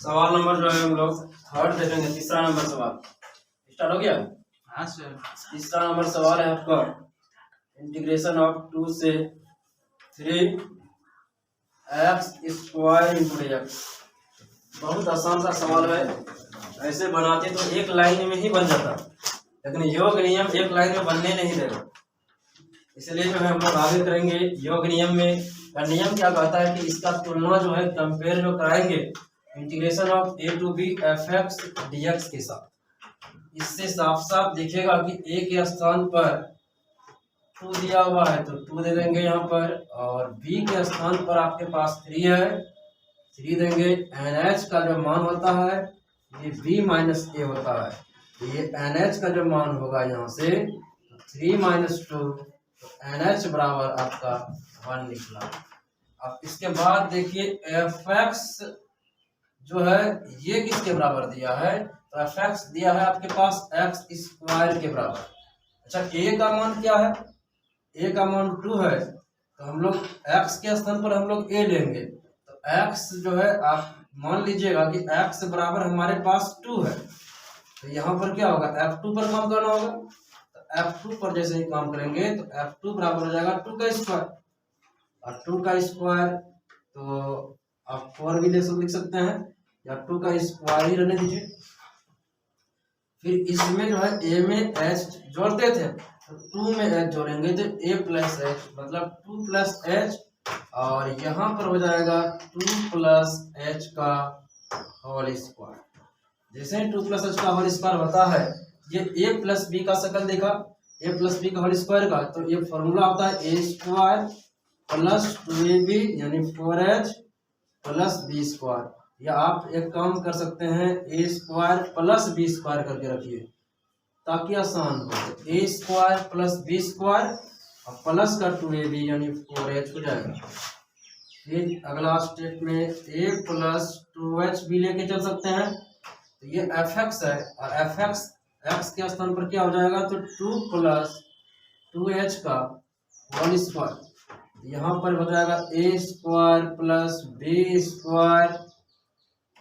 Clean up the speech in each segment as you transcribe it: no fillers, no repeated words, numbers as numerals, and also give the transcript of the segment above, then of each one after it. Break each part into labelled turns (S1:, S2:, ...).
S1: सवाल नंबर जो है हम लोग थर्ड देखेंगे। तीसरा नंबर सवाल स्टार्ट हो गया।
S2: हाँ सर।
S1: तीसरा नंबर सवाल है आपका इंटीग्रेशन ऑफ 2 से 3 एक्स स्क्वायर इंटू एक्स। बहुत आसान सा सवाल है, ऐसे बनाते तो एक लाइन में ही बन जाता, लेकिन योग नियम एक लाइन में बनने नहीं देगा, इसलिए जो है हम लोग आगे करेंगे। योग नियम में नियम क्या कहता है कि इसका तुलना जो है कंपेयर जो कराएंगे integration of A to B F X D x के साथ। इससे साफ साफ दिखेगा कि ए के स्थान पर 2 दिया हुआ है तो 2 दे देंगे यहाँ पर, और बी के स्थान पर आपके पास 3 है, 3 देंगे। एन एच का जो मान होता है ये बी माइनस ए होता है, तो ये एन एच का जो मान होगा यहाँ से 3 माइनस 2, तो एन एच बराबर आपका 1 निकला। अब इसके बाद देखिए एफ एक्स जो है ये किसके बराबर दिया है, तो एफ एक्स दिया है आपके पास एक्स स्क्वायर के बराबर। अच्छा ए का मान क्या है, ए का मान 2 है, तो हम लोग एक्स के स्थान पर हम लोग ए लेंगे, तो एक्स जो है आप मान लीजिएगा कि एक्स बराबर हमारे पास 2 है, तो यहाँ पर क्या होगा f2 पर काम करना होगा, तो f2 पर जैसे ही काम करेंगे तो f2 बराबर हो जाएगा 2 का स्क्वायर, और 2 का स्क्वायर तो आप 4 भी लिख सकते हैं या 2 का स्क्वायर ही रहने दीजिए। फिर इसमें जो है a में h जोड़ते थे तो 2 में h जोड़ेंगे तो a प्लस h मतलब 2 प्लस h, और यहाँ पर हो जाएगा 2 प्लस h का होल स्क्वायर। जैसे ही 2 प्लस h का होल स्क्वायर होता है ये a प्लस b का शकल देखा, a प्लस b का होल स्क्वायर का, तो ये फॉर्मूला होता है a स्क्वायर प्लस 2ab यानी 4h प्लस b स्क्वायर, या आप एक काम कर सकते हैं a square plus b square करके रखिए ताकि आसान हो। a square plus b square और प्लस का 2ab यानी 4h हो जाएगा। फिर अगला स्टेप में a प्लस 2h भी लेके चल सकते हैं, तो ये एफ एक्स है और एफ एक्स एक्स के स्थान पर क्या हो जाएगा तो 2 प्लस 2h का होल स्क्वायर, यहाँ पर हो जाएगा a square plus b square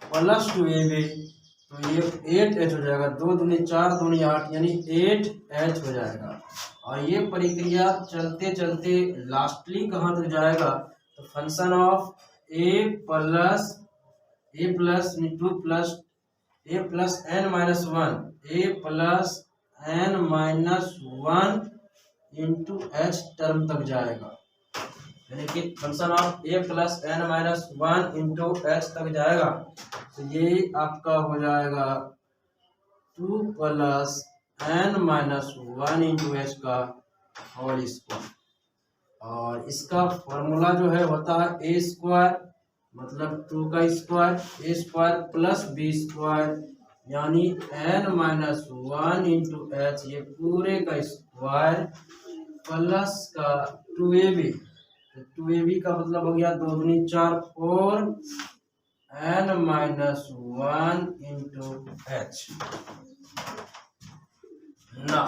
S1: plus 2ab, तो ये 8h हो जाएगा, 2 दूनी 4 दूनी 8 यानी 8h हो जाएगा। और ये प्रक्रिया चलते चलते लास्टली कहाँ तक जाएगा तो function of a plus 2 plus a plus n minus 1 a plus n minus 1 into h term तक जाएगा, यानी कि function of a plus n minus 1 into h तक जाएगा, तो ये आपका हो जाएगा 2 plus n minus 1 into h का होल स्क्वायर। और इसका फॉर्मूला जो है होता है a स्क्वायर मतलब 2 का square, a square plus b square यानी n माइनस 1 इंटू h ये पूरे का स्क्वायर प्लस का 2ab, तो 2ab का मतलब हो गया 2 दूनी 4 4 n माइनस 1 इंटू h ना।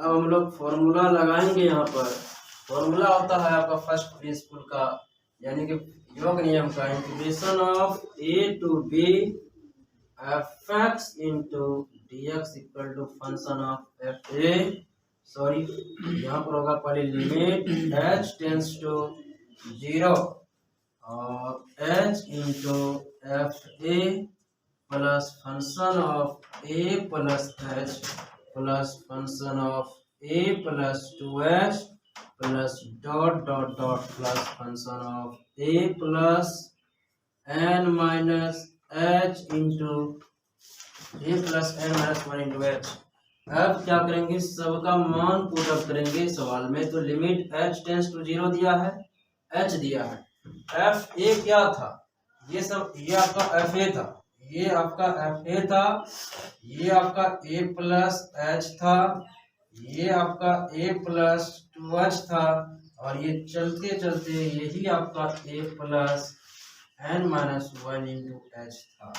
S1: अब हम लोग फॉर्मूला लगाएंगे, यहाँ पर फॉर्मूला होता है आपका फर्स्ट प्रिंसिपल का यानी कि योग नियम का, integration of a to b f x into d x equal to function of f a, sorry यहाँ पर होगा पहले लिमिट h टेंस टू 0 और h into F A plus function of a प्लस h plus function of a plus 2h plus dot dot dot plus function of a plus n minus h into a plus n minus 1 into h। अब क्या करेंगे सबका मान put up करेंगे सवाल में, तो लिमिट h टेंस टू 0 दिया है, h दिया है, f a क्या था ये सब, ये आपका f a था, ये आपका एफ ए था, ये आपका a प्लस h था, ये आपका a प्लस 2h था, और ये चलते चलते यही आपका a plus n minus 1 into h था।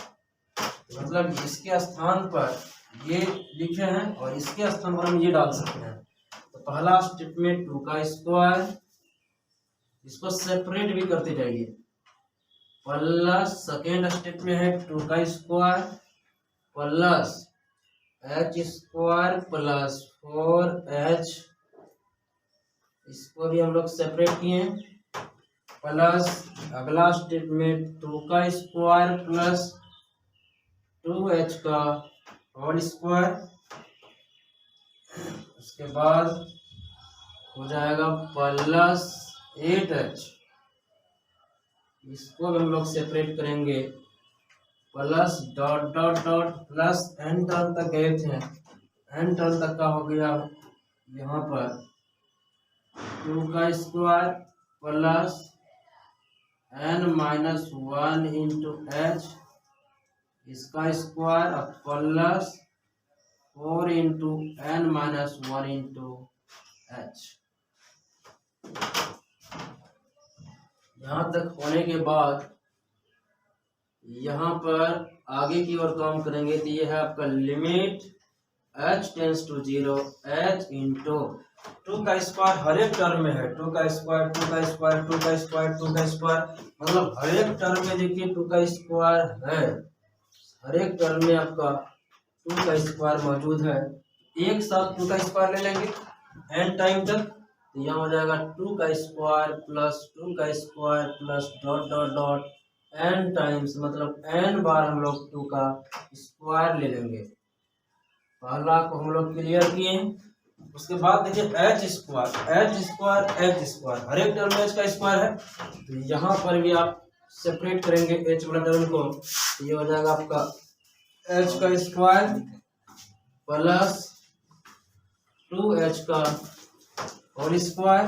S1: मतलब इसके स्थान पर ये लिखे हैं और इसके स्थान पर हम ये डाल सकते हैं। तो पहला स्टेप में 2 का स्क्वायर, इसको सेपरेट भी करते जाइए, प्लस सेकेंड स्टेप में है 2 का square plus H square plus 4h, इसको भी हम लोग सेपरेट किए, प्लस अगला स्टेप में 2 का स्क्वायर प्लस 2h का होल स्क्वायर, उसके बाद हो जाएगा प्लस 8h, इसको भी हम लोग सेपरेट करेंगे, plus dot dot dot plus n term तक गए थे, n टर्म तक का हो गया यहाँ पर 2 का square plus n-1 into h, इसका square plus 4 into n-1 into h। यहाँ तक होने के बाद यहाँ पर आगे की ओर काम करेंगे तो ये है आपका limit h tends to 0 h into 2 का स्क्वायर हर एक टर्म में है, 2 का स्क्वायर 2 का स्क्वायर 2 का स्क्वायर 2 का स्क्वायर, मतलब हर एक टर्म में देखिए 2 का स्क्वायर है, हर एक टर्म में आपका 2 का स्क्वायर मौजूद है। एक साथ 2 का स्क्वायर ले लेंगे n टाइम तक, तो यहाँ हो जाएगा 2 का स्क्वायर प्लस 2 का square plus dot dot dot n times, मतलब n बार हम लोग 2 का स्क्वायर ले लेंगे। पहला को हम लोग क्लियर किए, उसके बाद देखिए h स्क्वायर हर एक टर्म में h का स्क्वायर है, तो यहाँ पर भी आप सेपरेट करेंगे h वाला टर्म को, तो ये हो जाएगा आपका h का स्क्वायर प्लस 2h का whole square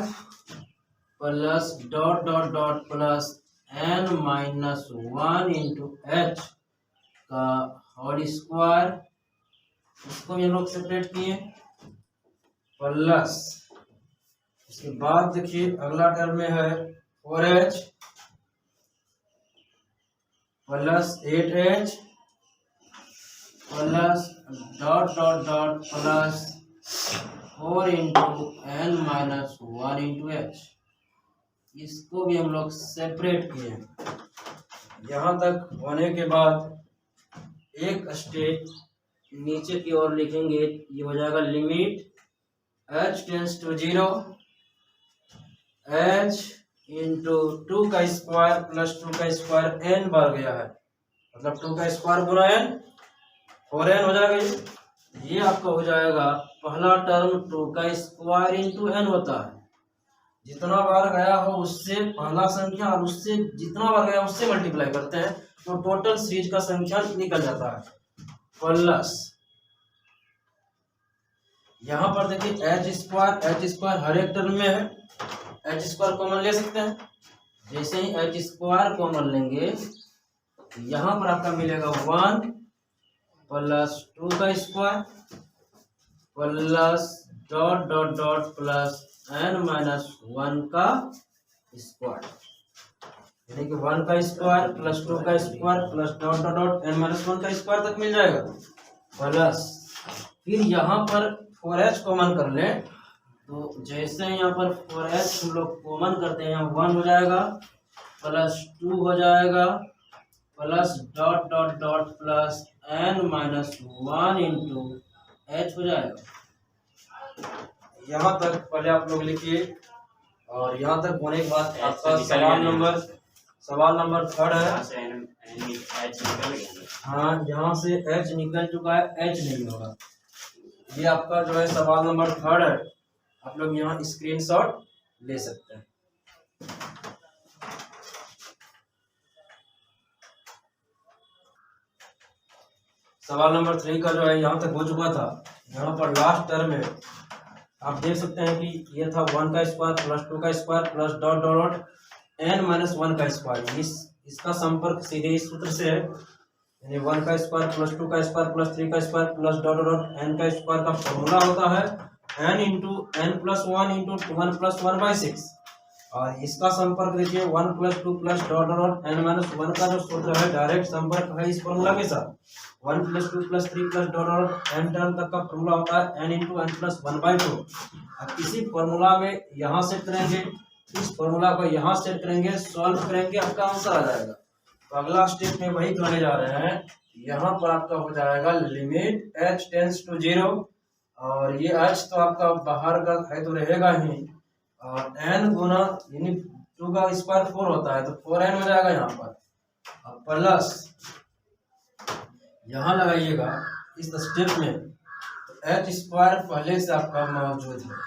S1: plus dot dot dot plus n-1 into h का होल स्क्वायर, इसको भी हम लोग सेपरेट किए, प्लस उसके बाद देखिए अगला टर्म में है 4h plus 8h plus dot dot dot plus 4 into n-1 into h, इसको भी हम लोग सेपरेट किए। यहाँ तक होने के बाद एक स्टेप नीचे की ओर लिखेंगे, ये हो जाएगा limit h tends to 0 h into 2 का स्क्वायर प्लस 2 का स्क्वायर n बार गया है, मतलब 2 का स्क्वायर गुना n 4n हो जाएगा। ये आपका हो जाएगा पहला टर्म 2 का स्क्वायर इंटू n होता है, जितना बार गया हो उससे पहला संख्या और उससे जितना बार गया उससे मल्टीप्लाई करते हैं तो टोटल सीरीज का संख्या निकल जाता है, प्लस यहाँ पर देखिए h स्क्वायर हर एक टर्म में है, h स्क्वायर कॉमन ले सकते हैं, जैसे ही h स्क्वायर कॉमन लेंगे यहाँ पर आपका मिलेगा 1 प्लस 2 का square plus dot dot dot plus n-1 का स्क्वायर, यानी कि 1 का स्क्वायर प्लस 2 का square plus dot dot dot n-1 का स्क्वायर तक मिल जाएगा, प्लस फिर यहाँ पर 4h कॉमन कर ले, तो जैसे यहाँ पर 4h हम लोग कॉमन करते हैं यहाँ 1 हो जाएगा प्लस 2 हो जाएगा plus dot dot dot plus n-1 into h हो जाएगा। यहाँ तक पहले आप लोग लिखिए, और यहाँ तक होने के बाद आपका सवाल नंबर 3 है। हाँ, यहाँ से h निकल चुका है, h नहीं होगा। ये आपका जो है सवाल नंबर 3 है, आप लोग यहाँ स्क्रीनशॉट ले सकते हैं। सवाल नंबर 3 का जो है यहाँ तक हो चुका था। यहाँ पर लास्ट टर्म में आप देख सकते हैं कि ये था 1 का स्क्वायर प्लस 2 का square plus dot dot dot n-1 का स्क्वायर। इसका संपर्क सीधे इस सूत्र से है, यानी 1 का स्क्वायर प्लस 2 का स्क्वायर प्लस 3 का square plus dot dot n का स्क्वायर का फॉर्मूला होता है n into n plus 1 into 1 plus 1/6। और इसका संपर्क देखिए 1 plus 2 plus dot dot n-1 का जो सूत्र है डायरेक्ट संपर्क है इस फॉर्मूला के साथ। 1 plus 2 plus 3 plus dot dot n term तक का फॉर्मूला होता है n इंटू n प्लस 1/2। अब इसी फॉर्मूला में यहाँ सेट करेंगे, इस फॉर्मूला को यहाँ सेट करेंगे, सॉल्व करेंगे, आपका आंसर आ जाएगा। तो अगला स्टेप में वही करने जा रहे हैं। यहाँ पर आपका हो जाएगा लिमिट h टेंस टू 0, और ये h तो आपका बाहर का है तो रहेगा ही, और n गुना यानी 2 का स्क्वायर 4 होता है तो 4n हो जाएगा यहाँ पर, और प्लस यहाँ लगाइएगा इस स्टेप में तो h स्क्वायर पहले से आपका मौजूद है,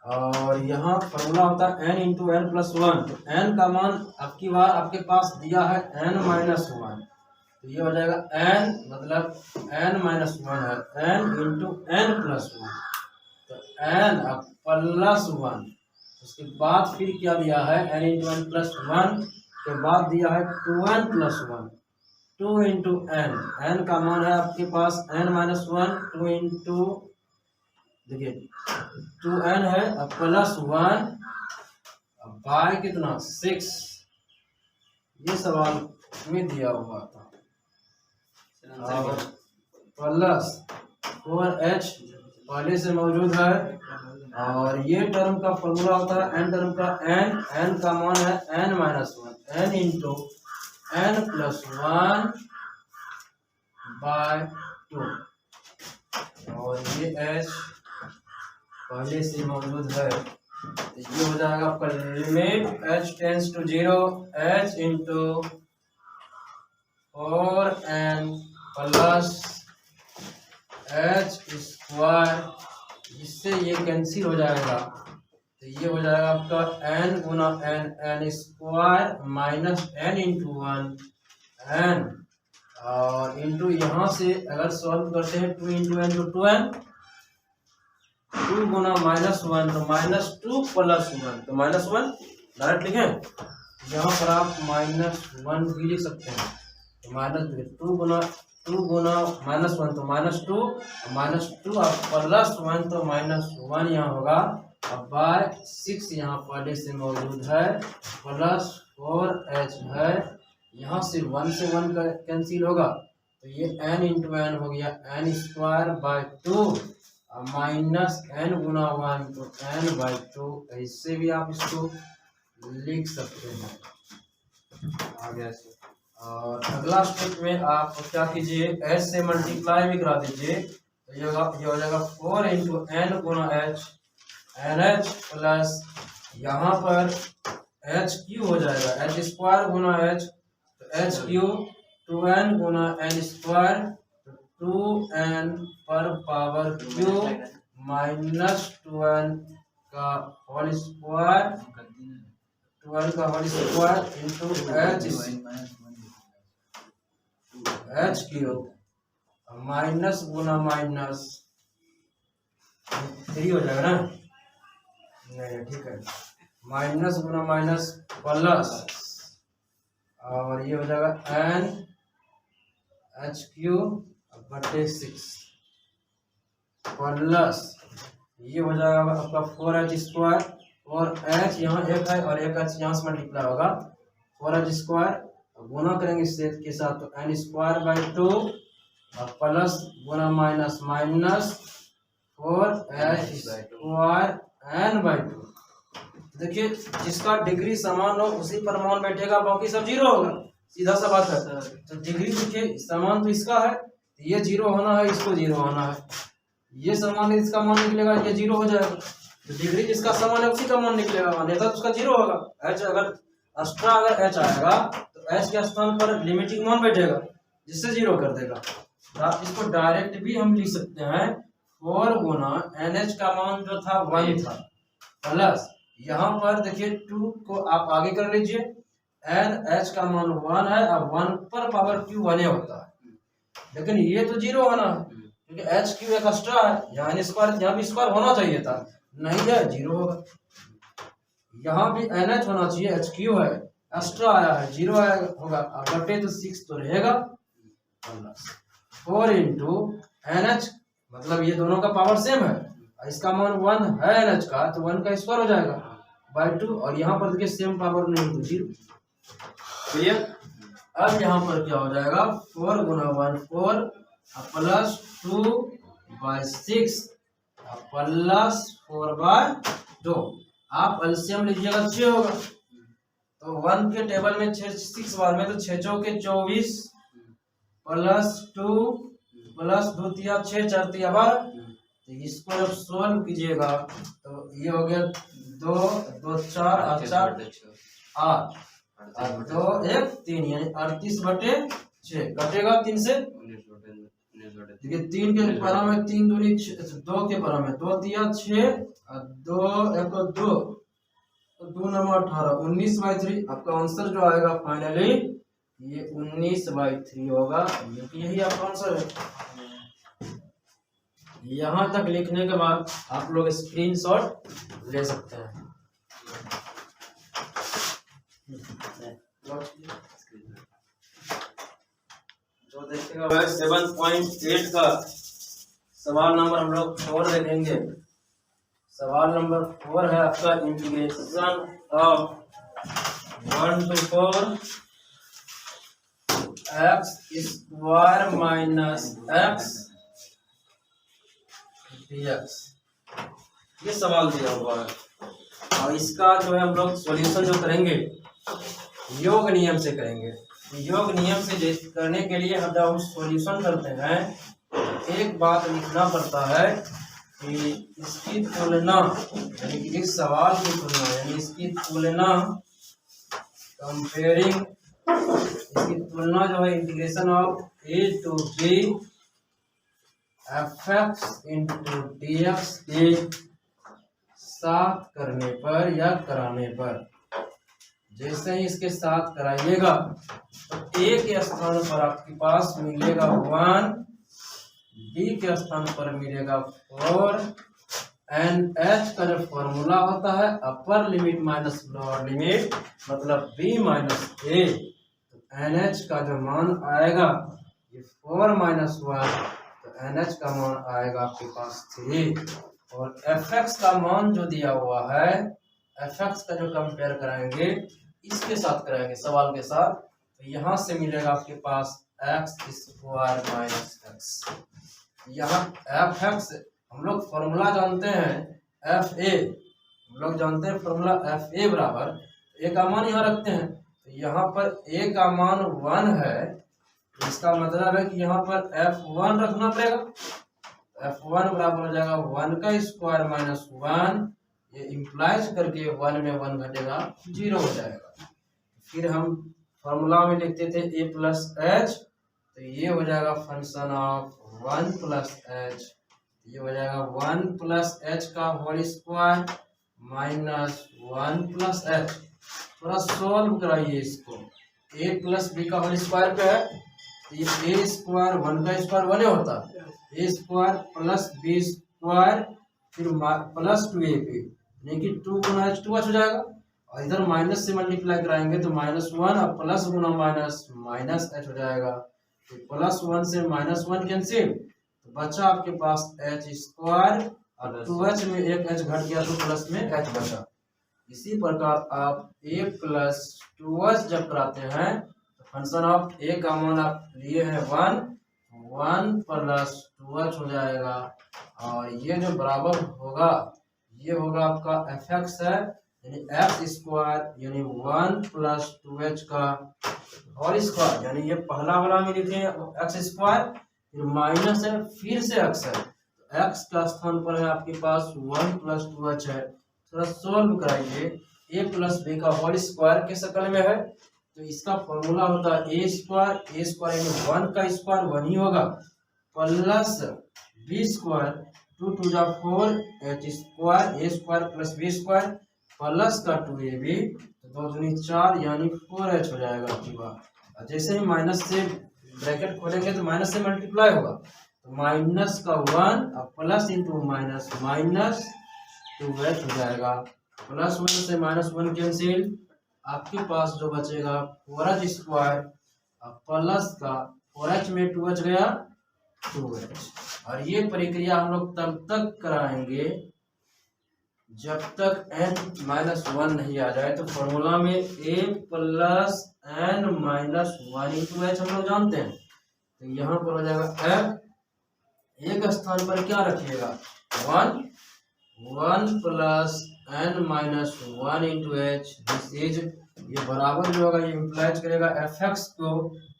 S1: और यहाँ फॉर्मूला होता है n इंटू एन प्लस 1। तो n का मान आपकी बार आपके पास दिया है n माइनस 1, तो ये हो जाएगा n मतलब n माइनस 1 है n इंटू एन प्लस 1, तो n अब प्लस 1। उसके बाद फिर क्या दिया है n इंटू एन प्लस 1 के बाद दिया है 2n plus 1, 2 into N, n का मान है आपके पास n माइनस 1, 2 इंटू देखिए 2n है अब प्लस 1 बाय कितना 6, ये सवाल में दिया हुआ था, और प्लस 4h पहले से मौजूद है, और ये टर्म का फॉर्मूला होता है n टर्म का n का मान है n minus 1, n into n plus 1 by 2, और ये h पहले से मौजूद है, तो ये हो जाएगा आपका limit h tends to 0 h into 4n plus h square, इससे ये कैंसिल हो जाएगा, तो ये हो जाएगा आपका n गुना n square minus n into 1 n, और इंटू यहाँ से अगर सॉल्व करते हैं 2 इंटू एन तो 2n, 2 गुना माइनस 1 तो माइनस 2 प्लस 1 तो माइनस 1 डायरेक्ट लिखें, यहाँ पर आप माइनस 1 भी लिख सकते हैं, तो माइनस 2 गुना माइनस 1 तो माइनस 2 आप प्लस 1 तो माइनस 1 यहाँ होगा, अब बाय 6 यहाँ पहले से मौजूद है, प्लस 4h है, यहाँ से 1 से 1 का कैंसिल होगा, तो ये n इंटू एन हो गया n square by 2 minus n गुना 1 तो n बाई 2, ऐसे भी आप इसको लिख सकते हैं आगे से। और अगला स्टेप में आप क्या कीजिए h से मल्टीप्लाई भी करा दीजिए, तो ये हो जाएगा 4 इंटू एन गुना h NH प्लस यहाँ पर h क्यू हो जाएगा h स्क्वायर गुना h, तो h क्यू 2n गुना n स्क्वायर 2n पर पावर क्यू माइनस 2n का होल स्क्वायर, 2n का whole square into h Q minus गुना माइनस 3 हो जाएगा ना, नहीं ठीक है, माइनस गुना माइनस प्लस, और ये हो जाएगा n h क्यू बटे 6 प्लस ये हो जाएगा आपका 4h स्क्वायर, और h यहाँ एक है और एक h यहाँ से मल्टीप्लाई होगा, 4h स्क्वायर गुना करेंगे इससे के साथ तो n स्क्वायर बाई 2 और plus Guna minus minus 4h square n by 2। देखिए जिसका डिग्री समान हो उसी पर मान बैठेगा, बाकी सब जीरो होगा, सीधा सा बात है। तो डिग्री देखिए समान तो इसका है, ये जीरो होना है, इसको जीरो होना है, ये समान है इसका मान निकलेगा, ये जीरो हो जाएगा, तो डिग्री जिसका समान है उसी का मान निकलेगा, अन्यथा तो उसका जीरो होगा। h अगर एक्स्ट्रा अगर h आएगा तो h के स्थान पर लिमिटिंग मान बैठेगा जिससे जीरो कर देगा। तो आप इसको डायरेक्ट भी हम लिख सकते हैं, 4 गुना NH का मान जो था 1 था, प्लस यहाँ पर देखिए 2 को आप आगे कर लीजिए, NH का मान 1 है, अब 1 पर पावर क्यू 1 होता है, लेकिन ये तो जीरो होना है क्योंकि h क्यू एक एक्स्ट्रा है, यहाँ स्क्वायर यहाँ भी स्क्वायर होना चाहिए था, नहीं है जीरो होगा। यहाँ भी NH होना चाहिए, h क्यू है एक्स्ट्रा आया है, जीरो होगा, अब बटे तो 6 तो रहेगा, प्लस 4 इंटू NH मतलब ये दोनों का पावर सेम है, इसका मान 1 है NH का, तो 1 का स्क्वायर हो जाएगा बाई 2, और यहाँ पर देखिए सेम पावर नहीं तो जीरो, क्लियर। अब यहाँ पर क्या हो जाएगा 4 गुना 1 4 प्लस 2 बाई 6 प्लस 4 बाई 2, आप एलसीएम लीजिएगा 6 होगा, तो 1 के टेबल में 6 बार में, तो 6 चौके 24 प्लस 2 प्लस 2 तिया 6 4 तिया 12। तो इसको जब सोल्व कीजिएगा तो ये हो गया 2 2 4 और 4 8 और 2 1 3 यानी 38/6 कटेगा 3 से। देखिए 3 के परा में 3 दूनी 2 के परा में 2 तिया 6 और 2 1 2 तो 2 नंबर 18 19/3। आपका आंसर जो आएगा फाइनली ये 19/3 होगा। यही आपका आंसर है। यहाँ तक लिखने के बाद आप लोग स्क्रीनशॉट ले सकते हैं। जो देखिएगा वह 7.8 का सवाल नंबर हम लोग 4 देखेंगे। सवाल नंबर 4 है आपका integration of 1 to 4 x² minus x dx। ये सवाल दिया हुआ है और इसका जो है हम लोग सॉल्यूशन जो करेंगे योग नियम से करेंगे। योग नियम से करने के लिए जब हम सॉल्यूशन करते हैं एक बात लिखना पड़ता है कि इसकी तुलना यानी कि इस सवाल की तुलना यानी इसकी तुलना कंपेयरिंग इसकी तुलना जो है integration of a to b fx into dx के साथ करने पर या कराने पर, जैसे ही इसके साथ कराइएगा तो a के स्थान पर आपके पास मिलेगा 1, b के स्थान पर मिलेगा 4 एंड h का जो फॉर्मूला होता है upper limit minus lower limit मतलब b माइनस a, तो nh का जो मान आएगा ये 4 माइनस 1 तो NH का मान आएगा आपके पास 3 और fx का मान जो दिया हुआ है fx का जो कंपेयर कराएंगे इसके साथ कराएंगे सवाल के साथ, तो यहाँ से मिलेगा आपके पास x² माइनस x। यहाँ fx हम लोग फॉर्मूला जानते हैं fa, हम लोग जानते हैं फॉर्मूला fa बराबर a का मान यहाँ रखते हैं, तो यहाँ पर a का मान 1 है, इसका मतलब है कि यहाँ पर f1 रखना पड़ेगा। f1 बराबर हो जाएगा 1 का स्क्वायर माइनस 1, ये इम्प्लाइज करके 1 में 1 घटेगा 0 हो जाएगा। फिर हम फॉर्मूला में लिखते थे a प्लस एच, तो ये हो जाएगा फंक्शन ऑफ 1 प्लस एच, ये हो जाएगा 1 प्लस एच का whole square minus 1 plus h. थोड़ा सॉल्व कराइए इसको, a प्लस बी का होल स्क्वायर पे है तो ये a स्क्वायर 1 का स्क्वायर 1 होता है, a square plus b square फिर प्लस 2ab यानी कि 2 गुना h 2h हो जाएगा और इधर माइनस से मल्टीप्लाई कराएंगे तो -1 और प्लस गुना माइनस माइनस h हो जाएगा। तो +1 से -1 कैंसिल तो बचा आपके पास h स्क्वायर और 2h में एक h घट गया तो प्लस में h बचा। इसी प्रकार आप a प्लस 2h जब कराते हैं फंक्शन ऑफ a का मान आप लिए हैं 1 प्लस 2h हो जाएगा और ये जो बराबर होगा ये होगा आपका fx है यानी x² यानी 1 प्लस 2h का होल स्क्वायर, यानी ये पहला वाला में लिखे x² फिर माइनस है फिर से x है, तो x का स्थान पर है आपके पास 1 प्लस 2h है। थोड़ा सोल्व कराइए, a प्लस b का होल स्क्वायर के शक्ल में है तो इसका फॉर्मूला होता है a स्क्वायर यानी 1 का स्क्वायर 1 ही होगा प्लस b स्क्वायर 2 2 जा 4 h square a square plus b square plus का 2ab तो 2 दूनी 4 यानी 4h हो जाएगा आपकी बात। जैसे ही माइनस से ब्रैकेट खोलेंगे तो माइनस से मल्टीप्लाई होगा तो माइनस का 1 और plus into minus minus 2h हो जाएगा। प्लस 1 से -1 कैंसिल, आपके पास जो बचेगा 4h स्क्वायर प्लस का 4h में 2h गया 2h। और ये प्रक्रिया हम लोग तब तक कराएंगे जब तक n-1 नहीं आ जाए। तो फॉर्मूला में a plus n-1 into h हम लोग जानते हैं, तो यहाँ पर हो जाएगा f एक स्थान पर क्या रखिएगा 1 plus n-1 into h, this is ये बराबर जो होगा ये इम्प्लाइज करेगा एफ एक्स को,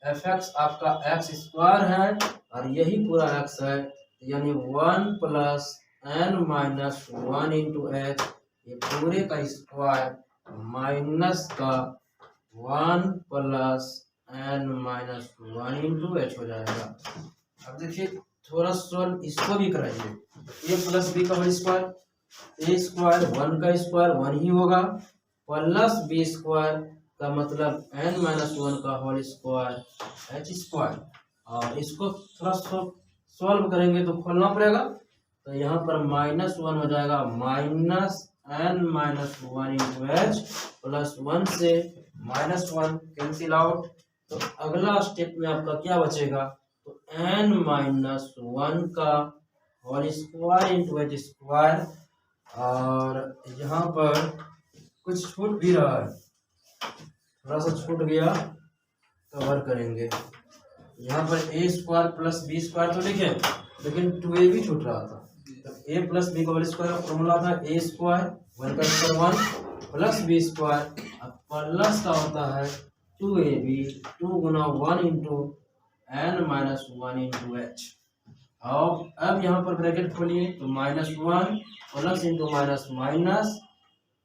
S1: एफ एक्स आपका एक्स स्क्वायर है और यही पूरा एक्स है, यानी 1 plus n minus 1 into h, ये पूरे का स्क्वायर माइनस का 1 plus n minus 1 into h हो जाएगा। अब देखिए थोड़ा सॉल्व इसको भी कराइए, ए प्लस बी का होल स्क्वायर, ए स्क्वायर 1 का स्क्वायर 1 ही होगा, प्लस बी स्क्वायर का मतलब एन माइनस 1 का होल स्क्वायर एच स्क्वायर। और इसको थोड़ा सॉल्व करेंगे तो खोलना पड़ेगा, तो यहाँ पर -1 हो जाएगा, minus n minus 1 into h, plus 1 से -1 कैंसिल आउट, तो अगला स्टेप में आपका क्या बचेगा, तो एन माइनस 1 का whole square into H square. और यहाँ पर कुछ छूट भी रहा है, थोड़ा सा छूट गया, कवर करेंगे। यहाँ पर a square plus b square तो लिखे, लेकिन 2a भी छूट रहा था, तो ए प्लस बी का होल स्क्वायर का फॉर्मूला था ए स्क्वायर 1 का square 1 plus b square, plus का होता है 2ab 2 गुना 1 into n minus 1 into h. और अब यहाँ पर ब्रैकेट खोलिए तो -1 plus into minus minus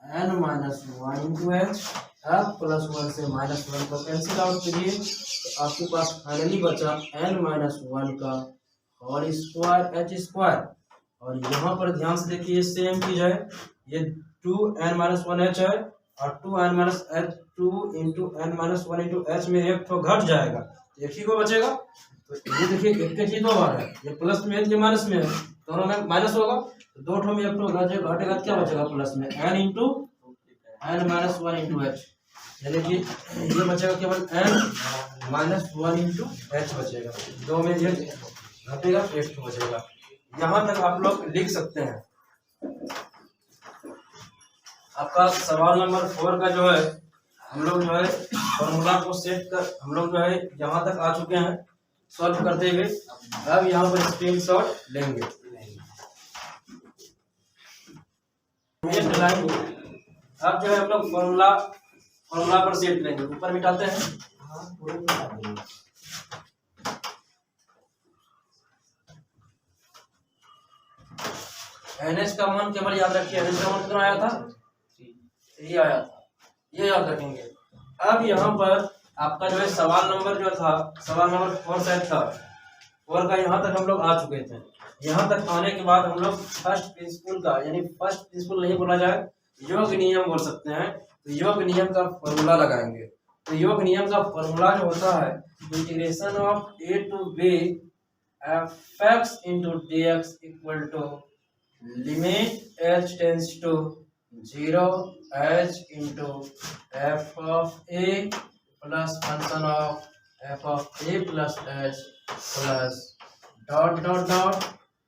S1: n minus 1 into h, अब प्लस 1 से -1 को कैंसिल आउट करिए, तो आपके पास फाइनली बचा एन माइनस 1 का होल स्क्वायर एच स्क्वायर। और यहाँ पर ध्यान से देखिए सेम चीज है, ये 2n माइनस 1 एच है और 2n minus h 2 into n minus 1 into h में एक तो घट जाएगा, एक ही को बचेगा। तो ये देखिए एक के चीज 2 बार है, ये प्लस में है ये माइनस में है, दोनों में माइनस होगा, तो 2 ठो में एक तो घटेगा, क्या बचेगा प्लस में n into n minus 1 into h, यानी कि ये बचेगा केवल n माइनस 1 इंटू एच बचेगा, 2 में ये घटेगा तो एक बचेगा। यहाँ तक आप लोग लिख सकते हैं। आपका सवाल नंबर 4 का जो है हम लोग जो है फॉर्मूला को सेट कर हम लोग जो है यहाँ तक आ चुके हैं सॉल्व करते हुए। अब यहाँ पर स्क्रीनशॉट लेंगे, अब जो है हम लोग फॉर्मूला पर सेट लेंगे, ऊपर मिटाते हैं। NH का मान केवल याद रखिए, NH का मान कितना आया था, 3 आया था, ये याद रखेंगे। अब यहाँ पर आपका जो है सवाल नंबर जो था, सवाल नंबर 4 शायद था, 4 का यहाँ तक हम लोग आ चुके थे। यहाँ तक आने के बाद हम लोग फर्स्ट प्रिंसिपल का, यानी फर्स्ट प्रिंसिपल नहीं बोला जाए, योग नियम बोल सकते हैं, तो योग नियम का फॉर्मूला लगाएंगे। तो योग नियम का फॉर्मूला जो होता है integration of a to b f(x) into dx equal to limit h tends to 0 h into f of a plus function of f of a प्लस h plus dot dot dot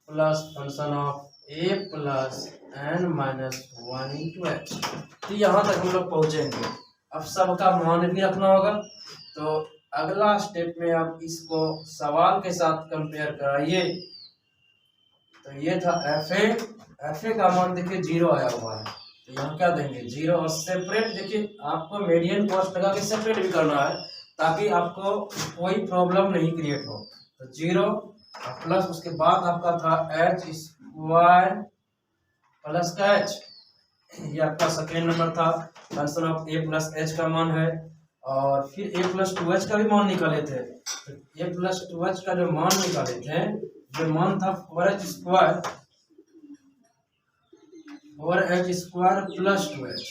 S1: plus function of a plus n minus 1 into h. तो यहाँ तक हम लोग पहुँचेंगे। अब सबका मान भी रखना होगा, तो अगला स्टेप में आप इसको सवाल के साथ कंपेयर कराइए। तो ये था एफ ए का मान देखिए 0 आया हुआ है, तो यहाँ क्या देंगे 0, और सेपरेट देखिए आपको मीडियन कॉस्ट लगा के सेपरेट भी करना है ताकि आपको कोई प्रॉब्लम नहीं क्रिएट हो। तो 0 प्लस उसके बाद आपका था एच स्क्वायर प्लस का एच, ये आपका सेकेंड नंबर था। Function of A plus h का मान है, और फिर ए प्लस 2h का भी मान निकाले थे। तो ए प्लस 2h का जो मान निकाले थे, जो मान था 4h स्क्वायर प्लस 2h,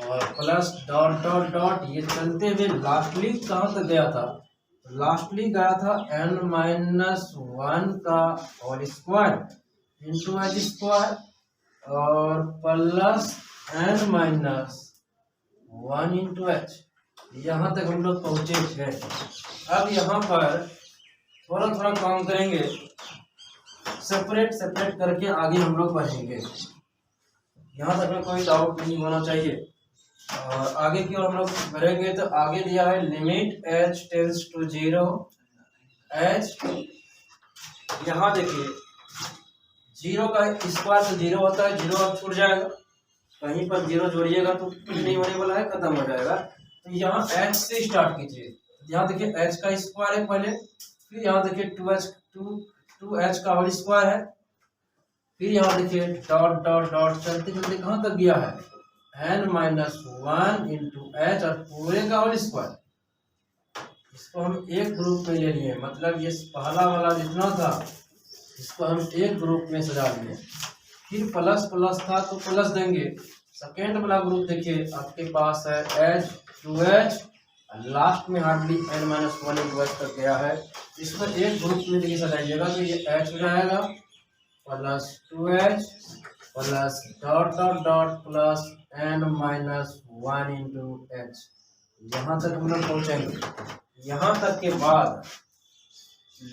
S1: और प्लस डॉट डॉट डॉट ये चलते हुए लास्टली कहाँ तक गया था, लास्टली गया था n माइनस 1 का whole square into H square और plus n minus 1 into H. यहाँ तक हम लोग पहुँचे थे। अब यहाँ पर थोड़ा थोड़ा काम करेंगे, सेपरेट करके आगे हम लोग बढ़ेंगे। यहाँ तक में कोई डाउट नहीं होना चाहिए। और आगे की ओर हम लोग बढ़ेंगे तो आगे दिया है limit h tends to 0 h। यहाँ देखिए 0 का स्क्वायर तो 0 होता है, 0 अब छूट जाएगा, कहीं पर 0 जोड़िएगा तो कुछ नहीं होने वाला है, खत्म हो जाएगा। तो यहाँ h से स्टार्ट कीजिए। यहाँ देखिए h का स्क्वायर है पहले, फिर यहाँ देखिए 2h का होल स्क्वायर है, फिर यहाँ देखिए डॉट डॉट डॉट चलते चलते कहाँ तक गया है, n-1 इंटू एच और पूरे का होल स्क्वायर। इसको हम एक ग्रुप में ले लिए, मतलब ये पहला वाला जितना था इसको हम एक ग्रुप में सजा लिए। फिर प्लस प्लस था तो प्लस देंगे। सेकेंड वाला ग्रुप देखिए आपके पास है h 2h, लास्ट में हार्डली n-1 इंटू एच तक गया है। इसको एक ग्रुप में देखिए सजाइएगा तो ये h हो जाएगा plus 2h plus dot dot dot plus n-1 into H. यहाँ तक हम लोग पहुँचेंगे। यहाँ तक के बाद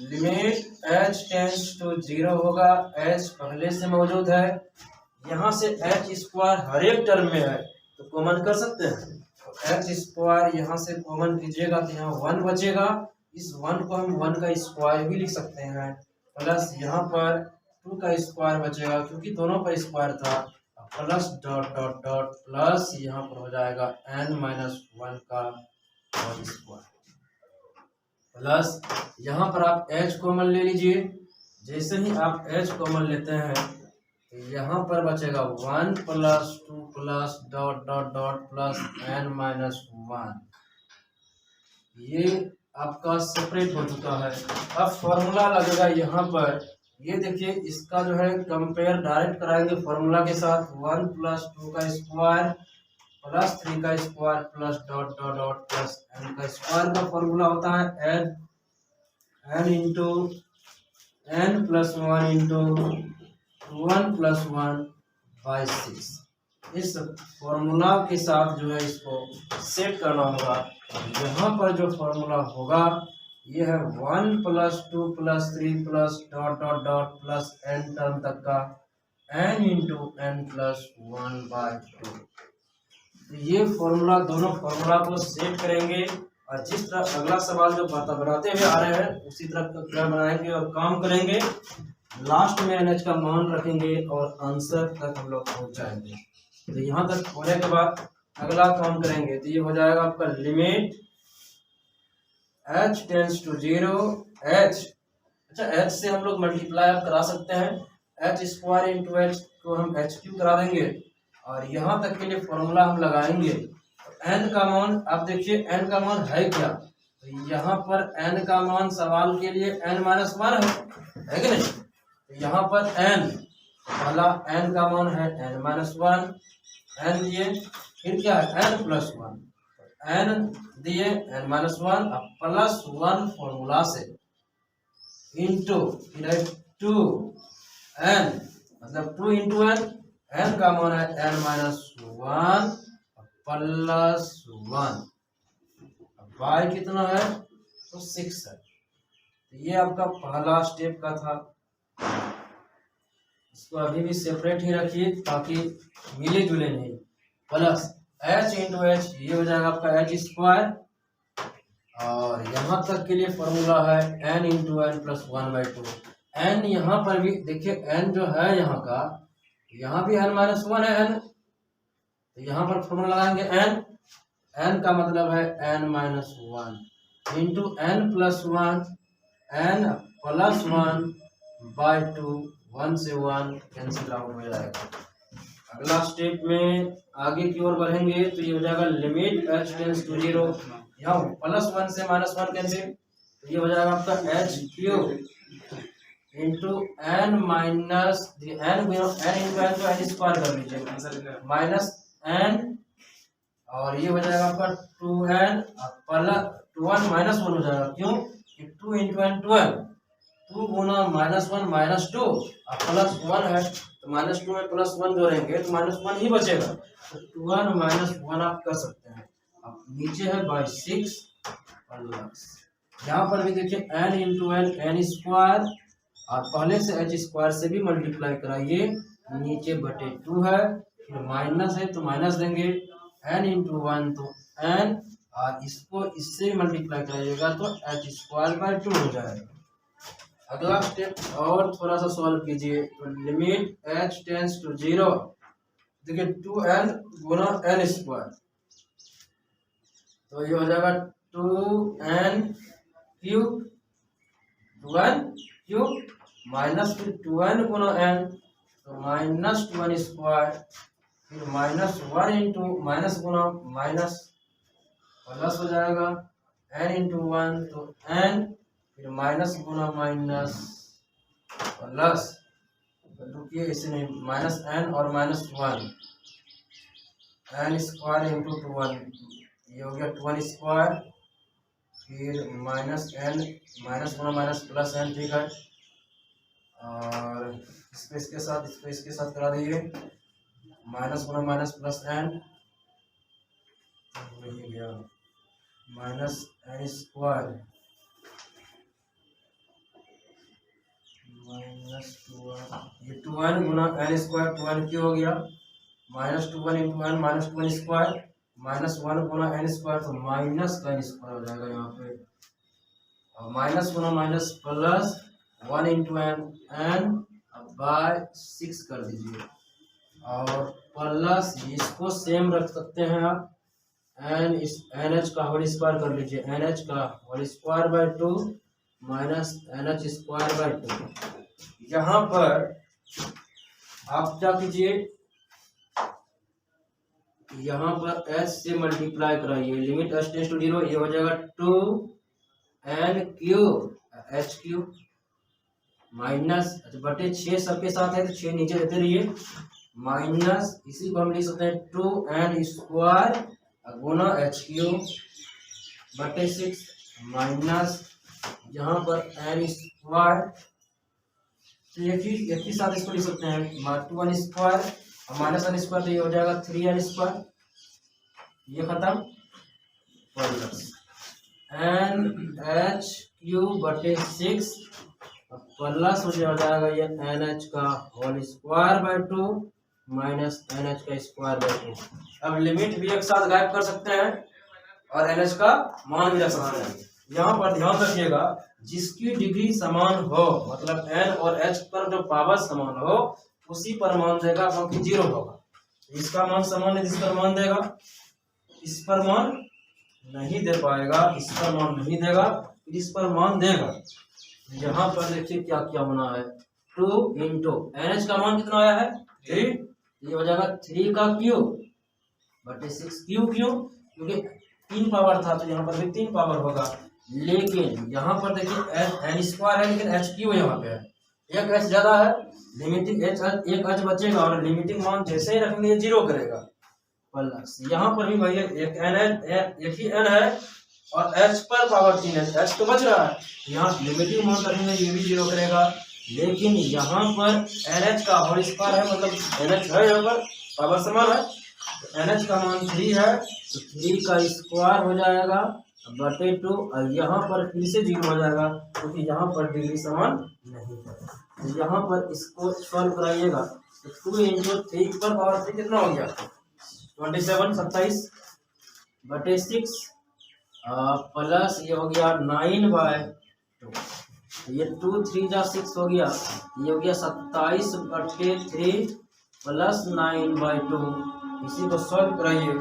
S1: लिमिट h टेंस टू 0 होगा, h पहले से मौजूद है। यहाँ से h स्क्वायर हर एक टर्म में है तो कॉमन कर सकते हैं, तो h स्क्वायर यहाँ से कॉमन कीजिएगा तो यहाँ 1 बचेगा। इस 1 को हम 1 का स्क्वायर भी लिख सकते हैं, प्लस यहाँ पर 2 का स्क्वायर बचेगा क्योंकि दोनों पर स्क्वायर था, plus dot dot dot plus यहाँ पर हो जाएगा n-1 का होल स्क्वायर, प्लस यहाँ पर आप h कॉमन ले लीजिए। जैसे ही आप h कॉमन लेते हैं तो यहाँ पर बचेगा 1 plus 2 plus dot dot dot plus n-1। ये आपका सेपरेट हो चुका है। अब फॉर्मूला लगेगा यहाँ पर, ये देखिए इसका जो है कंपेयर डायरेक्ट कराएंगे फॉर्मूला के साथ। 1 प्लस 2 का स्क्वायर प्लस 3 का square plus dot dot dot plus n का स्क्वायर का फॉर्मूला होता है n into n plus 1 into 1 plus 1 by 6। इस फॉर्मूला के साथ जो है इसको सेट करना होगा। यहाँ पर जो फॉर्मूला होगा ये है 1 plus 2 plus 3 plus dot dot dot plus n term तक का n into n plus 1 by 2। ये फॉर्मूला, दोनों फॉर्मूला को सेट करेंगे और जिस तरह अगला सवाल जो बनाते हुए आ रहे हैं उसी तरह बनाएंगे और काम करेंगे। लास्ट में NH का मान रखेंगे और आंसर तक हम लोग पहुंच जाएंगे। तो यहाँ तक होने के बाद अगला काम करेंगे तो ये हो जाएगा आपका limit h tends to 0 h। अच्छा, h से हम लोग मल्टीप्लाई करा सकते हैं, h स्क्वायर इंटू h को हम h क्यूब करा देंगे और यहाँ तक के लिए फॉर्मूला हम लगाएंगे। n का मान, आप देखिए n का मान है क्या, तो यहाँ पर n का मान सवाल के लिए n-1 है कि नहीं। तो यहाँ पर n, पहला n का मान है n-1, n दिए, फिर क्या है n प्लस 1, n दिए n-1 प्लस 1 फॉर्मूला से इंटू फिर 2 n, मतलब 2 इंटू n, n का मान है n-1 प्लस 1, y कितना है तो 6 है। तो ये आपका पहला स्टेप का था। इसको अभी भी सेपरेट ही रखिए ताकि मिले जुले नहीं। प्लस h इंटू एच, ये हो जाएगा आपका h स्क्वायर और यहाँ तक के लिए फॉर्मूला है n into n plus 1 by 2। n यहाँ पर भी देखिए n जो है यहाँ का, यहाँ भी n-1 है n, तो यहाँ पर फॉर्मूला लगाएंगे n का मतलब है n-1 into n plus 1, n plus 1 by 2, 1 से 1 कैंसिल आउट हो जाएगा। अगला स्टेप में आगे की ओर बढ़ेंगे तो ये हो जाएगा लिमिट h टेंस टू 0, यहाँ प्लस 1 से -1 कैंसिल, तो ये हो जाएगा आपका h cube into n minus n into n को n स्क्वायर कर लीजिए माइनस n, और ये हो जाएगा आपका 2n प्लस 2n माइनस 1 हो जाएगा, क्यों कि 2 इंटू n 12, 2 गुना -1 -2 और प्लस 1 है तो -2 में प्लस 1 जोड़ेंगे तो -1 ही बचेगा, तो 2n -1 आप कर सकते हैं। अब नीचे है बाई 6 प्लस, यहाँ पर भी देखिए n इंटू n स्क्वायर और पहले से h स्क्वायर से भी मल्टीप्लाई कराइए, नीचे बटे 2 है, फिर माइनस है तो माइनस देंगे, n इंटू 1 तो n और इसको इससे मल्टीप्लाई कराइएगा तो h स्क्वायर बाई 2 हो जाएगा। अगला स्टेप और थोड़ा सा सॉल्व कीजिए तो लिमिट h टेंस टू 0, देखिए 2n गुना n स्क्वायर, तो ये हो जाएगा 2n cube, 2n cube minus फिर 2n गुना n, तो माइनस 2n स्क्वायर, फिर माइनस 1 इंटू माइनस गुना माइनस प्लस हो जाएगा n इंटू 1, तो n फिर माइनस गुना माइनस प्लस, रुकिए इसे नहीं, माइनस n और minus 1, n square into 2n, ये हो गया 2n स्क्वायर, फिर माइनस n, माइनस गुना माइनस प्लस n, ठीक है। और इसको इसके साथ करा दीजिए, माइनस गुना माइनस प्लस n, हो गया minus n square minus 2n, ये 2n गुना n स्क्वायर, 2n क्यों हो गया, minus 2n into n, minus 2n square, minus 1 गुना n स्क्वायर, तो माइनस का n स्क्वायर हो जाएगा यहाँ पे, और माइनस गुना minus plus 1 into n by 6 कर दीजिए, और प्लस इसको सेम रख सकते हैं आप, NH का होल स्क्वायर कर लीजिए, NH का whole square by 2 minus NH square by 2। यहाँ पर आप क्या कीजिए, यहाँ पर h से मल्टीप्लाई कराइए, लिमिट h टेंड्स टू 0, ये हो जाएगा 2n cube h cube minus, अच्छा बटे 6 सबके साथ है तो 6 नीचे देते रहिए, माइनस इसी को हम लिख सकते हैं 2n स्क्वायर गुना h क्यूब बटे 6, माइनस यहाँ पर n स्क्वायर, तो एक ही साथ इसको लिख सकते हैं, 2n स्क्वायर और माइनस n स्क्वायर, तो ये हो जाएगा 3n स्क्वायर, ये खत्म, प्लस NH क्यूब बटे 6 प्लस हो जाएगा ये NH का whole square by 2 minus NH का स्क्वायर बाय 2। अब लिमिट भी एक साथ गायब कर सकते हैं और NH का मान भी रख सकते हैं। यहाँ पर ध्यान रखिएगा, जिसकी डिग्री समान हो, मतलब n और h पर जो पावर समान हो उसी पर मान देगा, क्योंकि 0 होगा, इसका मान समान है, जिस पर मान देगा इस पर मान नहीं दे पाएगा, इस पर मान नहीं देगा, इस पर मान देगा। यहाँ पर देखिए क्या क्या होना है, 2 इंटू NH का मान कितना आया है 3, ये हो जाएगा 3 का क्यूब बटे 6, क्यों क्योंकि 3 पावर था, तो यहाँ पर भी 3 पावर होगा, लेकिन यहाँ पर देखिए n स्क्वायर है लेकिन h क्यूब यहाँ पे है, एक h ज्यादा है, लिमिटिंग h एक h बचेगा और लिमिटिंग मान जैसे ही रखेंगे 0 करेगा, प्लस यहाँ पर भी भैया एक n है, एक ही n है और h पर पावर 3 है, h तो बच रहा है, यहाँ लिमिटिंग मान रखेंगे ये भी 0 करेगा, लेकिन यहाँ पर NH का होल स्क्वायर है, मतलब NH है, यहाँ पर पावर समान है, NH का मान 3 है, तो 3 का स्क्वायर हो जाएगा बटे 2, और यहाँ पर फिर से 0 हो जाएगा क्योंकि यहाँ पर डिग्री समान नहीं है, तो यहाँ पर इसको सॉल्व कराइएगा, तो 2 इंटू 3 पर पावर 3 कितना हो गया 27 बटे 6 प्लस ये हो गया 9 बाय 2, ये 2 3 जा 6 हो गया, ये हो गया 27 बटे 3 प्लस 9 बाय 2, इसी को सॉल्व कराइए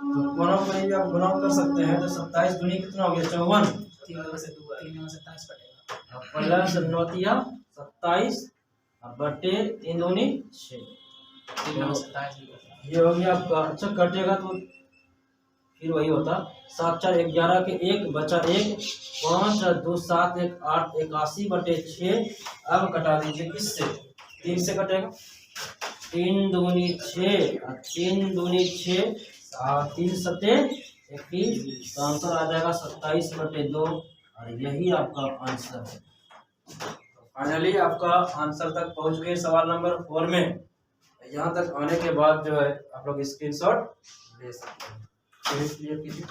S1: तो गुणा में आप गुणा कर सकते हैं, तो 27 दूनी कितना हो गया 54, 3 प्लस 9 27 बटे 3 दूनी 6, ये हो गया आपका। अच्छा कटेगा तो फिर वही होता, 7 4 11 के 1 बचा 1, 5 और 2 7 1 8 81 बटे 6, अब कटा दीजिए किससे 3 से कटेगा, 3 दूनी 6 और 3 दूनी 6 3 सते 21, तो आंसर आ जाएगा 27 बटे 2, और यही आपका आंसर है। फाइनली आपका आंसर तक पहुंच गए सवाल नंबर 4 में। यहाँ तक आने के बाद जो है आप लोग स्क्रीनशॉट ले सकते हैं, क्लियर कीजिए।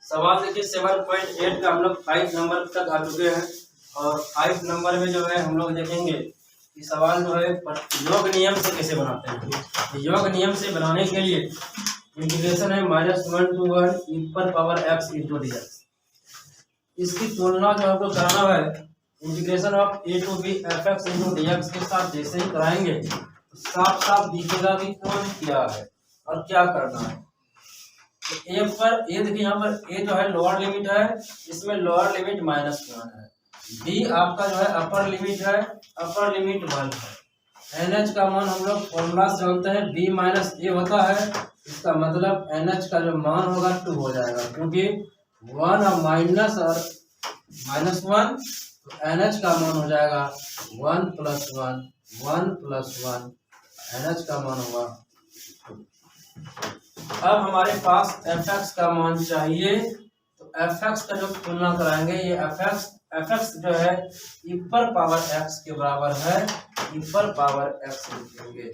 S1: सवाल देखिए 7.8 का हम लोग 5 नंबर तक आ चुके हैं, और 5 नंबर में जो है हम लोग देखेंगे कि सवाल जो है योग नियम से कैसे बनाते हैं। योग नियम से बनाने के लिए इंटीग्रेशन है -1 to 1 e पर power x into d x. इसकी तुलना जो आपको कराना है integration of a to B F x into d x के साथ जैसे ही कराएंगे तो साफ साफ दिखेगा कि कौन क्या है और क्या करना है। तो ए पर ए देखिए यहाँ पर ए जो है लोअर लिमिट है, इसमें लोअर लिमिट -1 है। बी आपका जो है अपर लिमिट है, अपर लिमिट 1 है। NH का मान हम लोग फॉर्मूला से जानते हैं b माइनस ए होता है, इसका मतलब NH का जो मान होगा 2 हो जाएगा, क्योंकि 1 और माइनस और -1 तो NH का मान हो जाएगा 1 + 1 1 + 1 NH का मान होगा। अब हमारे पास fx का मान चाहिए, तो fx का जो तुलना कराएंगे ये fx जो है e पर पावर x के बराबर है, e पर पावर x लिखेंगे।